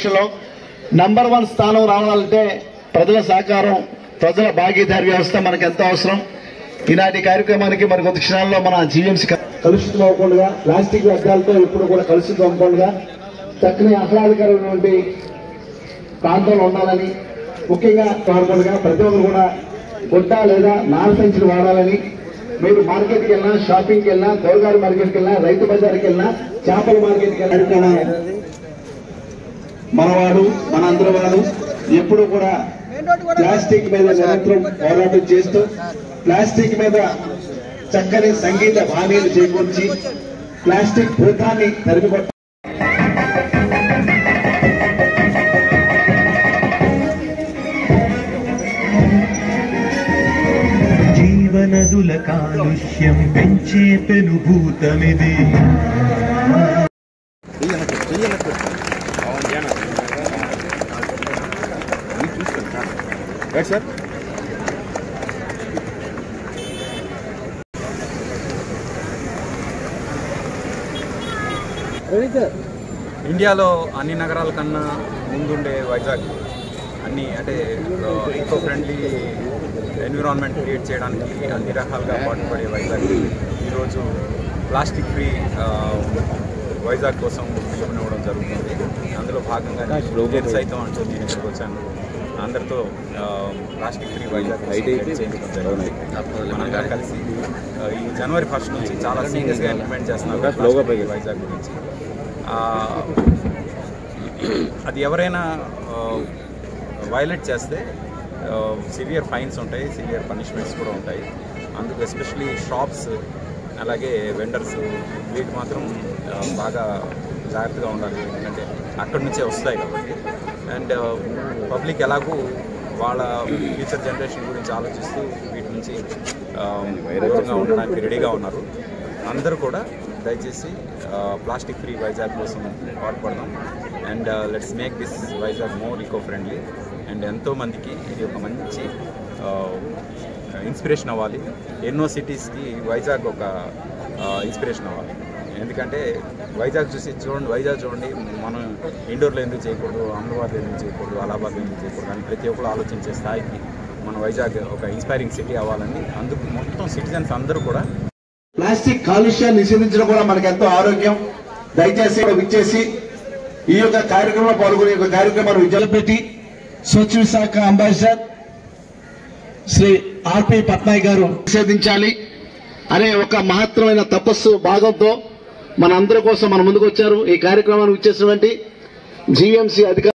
Election లో number 1 స్థానం రావాలంటే ప్రజల సహకారం, ప్రజల భాగీదారీ వ్యవస్థ మనకు ఎంతో అవసరం. ఈనాటి కార్యక్రమానికి మరి కొద్ది క్షణాల్లో మన జీవీఎంసీ కలుషితం అవ్వకుండా, ప్లాస్టిక్ వ్యర్థాలతో ఇప్పుడు కూడా కలుషితం అవ్వకుండా చక్కని ఆహ్లాదకరమైనటువంటి ప్రాంతంలో ఉండాలని, ముఖ్యంగా కాకుండా ప్రతి ఒక్కరు కూడా గుడ్డ లేదా నార సంచులు వాడాలని. మీరు మార్కెట్కి వెళ్ళినా, షాపింగ్కి వెళ్ళినా, కూరగాయల మార్కెట్కి వెళ్ళినా, రైతు బజార్కి వెళ్ళినా, చేపల మార్కెట్కి వెళ్ళినా మనవాడు మనందరి వాడు ఎప్పుడు కూడా ప్లాస్టిక్ మీద నిరంతరం పోరాటం చేస్తూ, ప్లాస్టిక్ మీద చక్కని సంగీత బాణీలు చేకూర్చి ప్లాస్టిక్ భూతాన్ని తరిమికొట్ట జీవనదుల కాలుష్యం పెంచే పెనుభూతమిది. సార్ ఇండియాలో అన్ని నగరాల కన్నా ముందుండే వైజాగ్ అన్ని అంటే ఈకో ఫ్రెండ్లీ ఎన్విరాన్మెంట్ క్రియేట్ చేయడానికి అన్ని రకాలుగా పాటుపడే వైజాగ్ ఈరోజు ప్లాస్టిక్ ఫ్రీ వైజాగ్ కోసం పిలుపునివ్వడం జరుగుతుంది. అందులో భాగంగా నేను సైతం అంటూ నేను ఇక్కడికి వచ్చాను. అందరితో ప్లాస్టిక్ ఫ్రీ వైజాగ్ చేయించడం జరిగింది. మనందరం కలిసి ఈ జనవరి 1 నుంచి చాలా సీరియస్గా ఇంప్లిమెంట్ చేస్తున్నారు వైజాగ్ గురించి. అది ఎవరైనా వైలేట్ చేస్తే సివియర్ ఫైన్స్ ఉంటాయి, సివియర్ పనిష్మెంట్స్ కూడా ఉంటాయి. అందుకు ఎస్పెషలీ షాప్స్ అలాగే వెండర్స్ వీటి మాత్రం బాగా జాగ్రత్తగా ఉండాలి. ఎందుకంటే అక్కడి నుంచే వస్తాయి కాబట్టి. అండ్ పబ్లిక్ ఎలాగూ వాళ్ళ ఫ్యూచర్ జనరేషన్ గురించి ఆలోచిస్తూ వీటి నుంచి దూరంగా ఉండడానికి రెడీగా ఉన్నారు. అందరూ కూడా దయచేసి ప్లాస్టిక్ ఫ్రీ వైజాగ్ కోసం పాటుపడదాం. And let's make this Vizag more eco friendly. And ఎంతోమందికి ఇది ఒక మంచి ఇన్స్పిరేషన్ అవ్వాలి. ఎన్నో సిటీస్కి వైజాగ్ ఒక ఇన్స్పిరేషన్ అవ్వాలి. ఎందుకంటే వైజాగ్ చూడండి, వైజాగ్ చూడండి, మనం ఇండోర్లో ఎందుకు చేయకూడదు, అహ్మదాబాద్లో ఎందుకు చేయకూడదు, అలహాబాద్లో ఎందుకు చేయకూడదు అని ప్రతి ఒక్కరు ఆలోచించే స్థాయికి మన వైజాగ్ ఒక ఇన్స్పైరింగ్ సిటీ అవ్వాలని అందుకు మొత్తం సిటిజన్స్ అందరూ కూడా ప్లాస్టిక్ కాలుష్యాన్ని నిషేధించడం కూడా మనకు ఎంతో ఆరోగ్యం. దయచేసి విచ్చేసి ఈ యొక్క కార్యక్రమంలో పాల్గొనే యొక్క కార్యక్రమాన్ని విజయపెట్టి స్వచ్ఛ విశాఖ అంబాసిడర్ శ్రీ ఆర్పి పట్నాయక్ గారు నిషేధించాలి అనే ఒక మహత్తరమైన తపస్సు భాగంతో మన అందరి కోసం మన ముందుకు వచ్చారు. ఈ కార్యక్రమాన్ని విచ్చేసినటువంటి జీవీఎంసీ అధికారులు